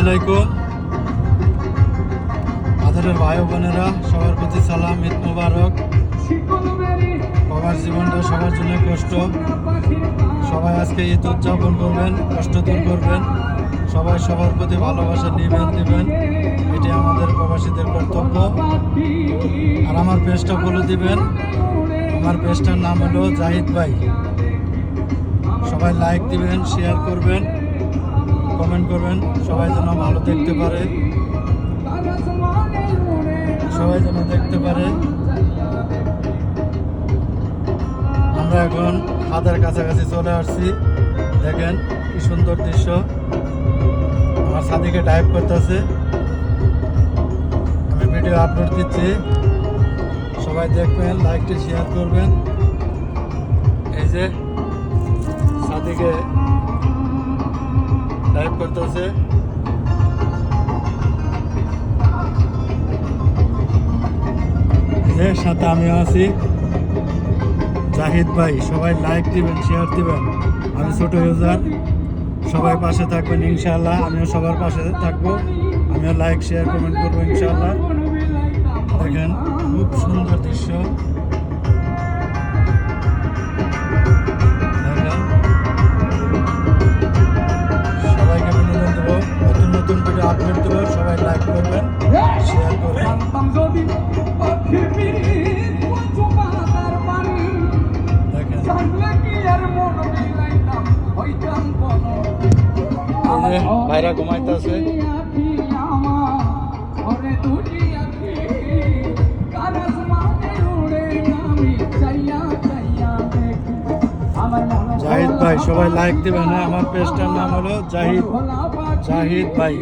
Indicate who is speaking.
Speaker 1: আলাইকুম। আদরের ভাই বোনেরা, সবার প্রতি সালাম, ঈদ মোবারক। সবার জীবনটা সবার জন্য কষ্ট, সবাই আজকে ঈদ উদযাপন করবেন, কষ্ট দূর করবেন, সবাই সবার প্রতি ভালোবাসা দিবেন, এটি আমাদের প্রবাসীদের কর্তব্য। আর আমার পেজটা বলে দিবেন, আমার পেজটার নাম হলো জাহিদ ভাই। সবাই লাইক দিবেন, শেয়ার করবেন, কমেন্ট করবেন, সবাই যেন ভালো দেখতে পারে, সবাই যেন দেখতে পারে। আমরা এখন হাতের কাছাকাছি চলে আসছি, দেখেন কি সুন্দর দৃশ্য। আমার সাদিকে ডাইভ করতেছে, আমি ভিডিও আপলোড দিচ্ছি, সবাই দেখবেন, লাইকটি শেয়ার করবেন। এই যে সাদিকে ডাইভ করতেছে, এর সাথে আমিও আছি, জাহিদ ভাই। সবাই লাইক দিবেন, শেয়ার দিবেন। আমি ছোট ইউজার, সবাই পাশে থাকবেন ইনশাআল্লাহ। আমিও সবার পাশে থাকবো, আমিও লাইক শেয়ার কমেন্ট করবো ইনশাআল্লাহ। দেখেন খুব সুন্দর দৃশ্য, দেখেন। সবাইকে বিনোদন দেবো, নতুন নতুন ভিডিও আপলোড দেবো, সবাই লাইক করবেন, শেয়ার করবেন। ভাইরা ঘুমাইতেছে, জাহিদ ভাই। সবাই লাইক দিবেন। আমার পেজটার নাম হলো জাহিদ ভাই।